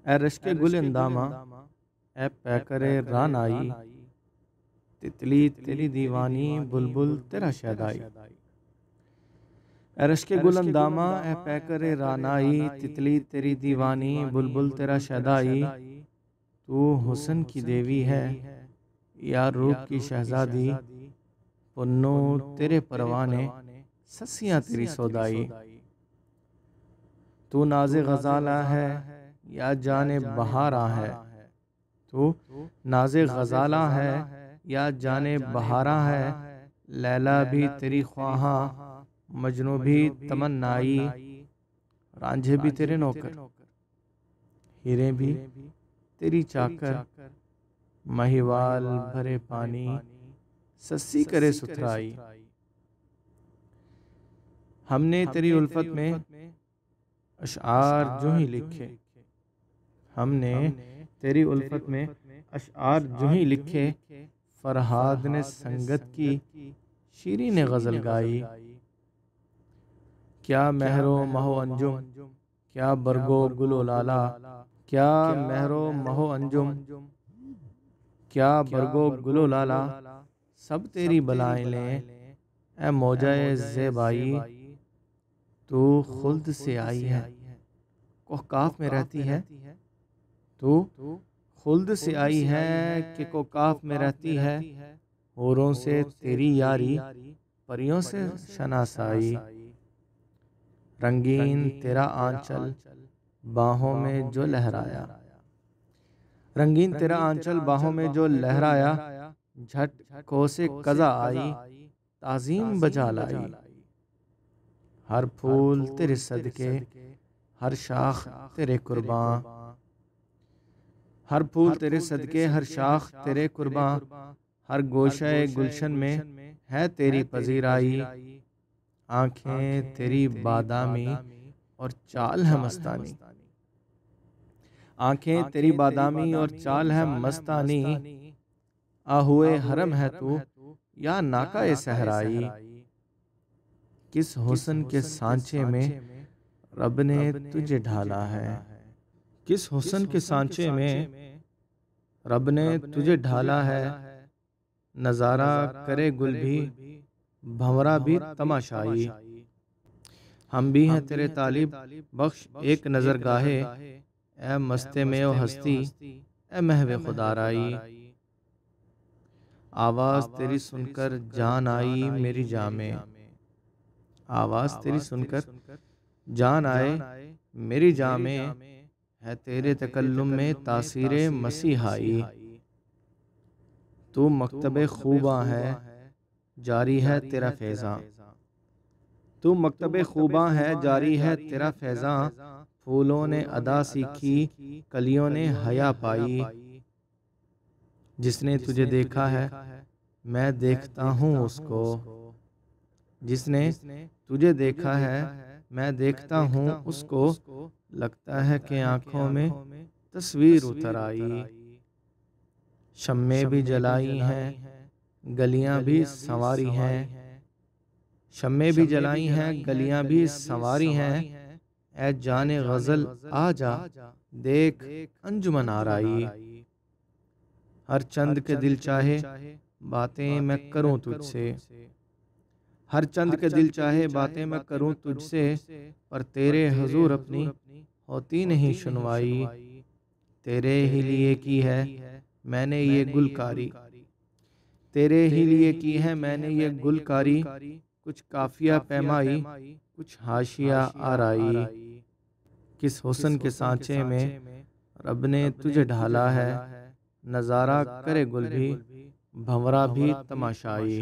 اے رشک گل اندامہ، اے پیکر رانائی، تتلی تیری دیوانی، بلبل تیرا شیدائی۔ اے رشک گل اندامہ، اے پیکر رانائی، تتلی تیری دیوانی، بلبل تیرا شیدائی۔ تو حسن کی دیوی ہے یا روپ کی شہزادی، پنو تیرے پروانے، سسیاں تیری سودائی۔ تو ناز غزالہ ہے یا جان بہارا ہے، تو ناز غزالہ ہے یا جان بہارا ہے۔ لیلا بھی تیری خواہاں، مجنوں بھی تمنائی، رانجھے بھی تیرے نوکر، ہیرے بھی تیری چاکر، مہیوال بھرے پانی، سسی کرے ستھرائی۔ ہم نے تیری الفت میں اشعار جو ہی لکھے، ہم نے تیری الفت میں اشعار جو ہی لکھے، فرہاد نے سنگت کی شیریں غزل گائی۔ کیا مہر و مہ و انجم، کیا برگو گل و لالا، کیا مہر و مہ و انجم، کیا برگو گل و لالا، سب تیری بلائیں لیں اے موجہ زیبائی۔ تو خلد سے آئی ہے، کوہکاف میں رہتی ہے، تو خلد سے آئی ہے کہ کوہکاف میں رہتی ہے۔ حوروں سے تیری یاری، پریوں سے شناسائی۔ رنگین تیرا آنچل باہوں میں جو لہرایا، رنگین تیرا آنچل باہوں میں جو لہرایا، جھٹ کو سے قضا آئی، تعظیم بجا لائی۔ ہر پھول تیرے صدقے، ہر شاخ تیرے قرباں، ہر پھول تیرے صدقے، ہر شاخ تیرے قرباں، ہر گوشہ گلشن میں ہے تیری پذیرائی۔ آنکھیں تیری بادامی اور چال ہے مستانی، آنکھیں تیری بادامی اور چال ہے مستانی۔ آہوئے حرم ہے تو یا ناکہ صحرائی، کس حسن کے سانچے میں رب نے تجھے ڈھالا ہے، کس حسن کے سانچے میں رب نے تجھے ڈھالا ہے۔ نظارہ کرے گل بھی، بھنورا بھی تماشائی۔ ہم بھی ہیں تیرے طالب، بخش ایک نظر گاہے، اے مست میں و ہستی، اے محو خدارائی۔ آواز تیری سن کر جان آئی میری جاں میں، آواز تیری سن کر جان آئے میری جاں میں، ہے تیرے تکلم میں تاثیر مسیحائی۔ تو مکتب خوباں ہے، جاری ہے تیرا فیضاں، تو مکتب خوباں ہے، جاری ہے تیرا فیضاں۔ پھولوں نے ادا سیکھی، کلیوں نے حیا پائی، جس نے تجھے دیکھا ہے میں دیکھتا ہوں اس کو، جس نے تجھے دیکھا ہے میں دیکھتا ہوں اس کو، لگتا ہے کہ آنکھوں میں تصویر اتر آئی۔ شمیں بھی جلائی ہیں، گلیاں بھی سنواری ہیں، شمیں بھی جلائی ہیں، گلیاں بھی سنواری ہیں۔ اے جان غزل آ جا، دیکھ انجمن آرائی۔ ہر چند کے دل چاہے باتیں میں کروں تجھ سے، ہر چند کے دل چاہے باتیں میں کروں تجھ سے، پر تیرے حضور اپنی ہوتی نہیں سنوائی۔ تیرے ہی لیے کی ہے میں نے یہ گلکاری، تیرے ہی لیے کی ہے میں نے یہ گلکاری، کچھ قافیہ پیمائی، کچھ حاشیہ آرائی۔ کس حسن کے سانچے میں رب نے تجھے ڈھالا ہے، نظارہ کرے گل بھی، بھنورا بھی تماشائی۔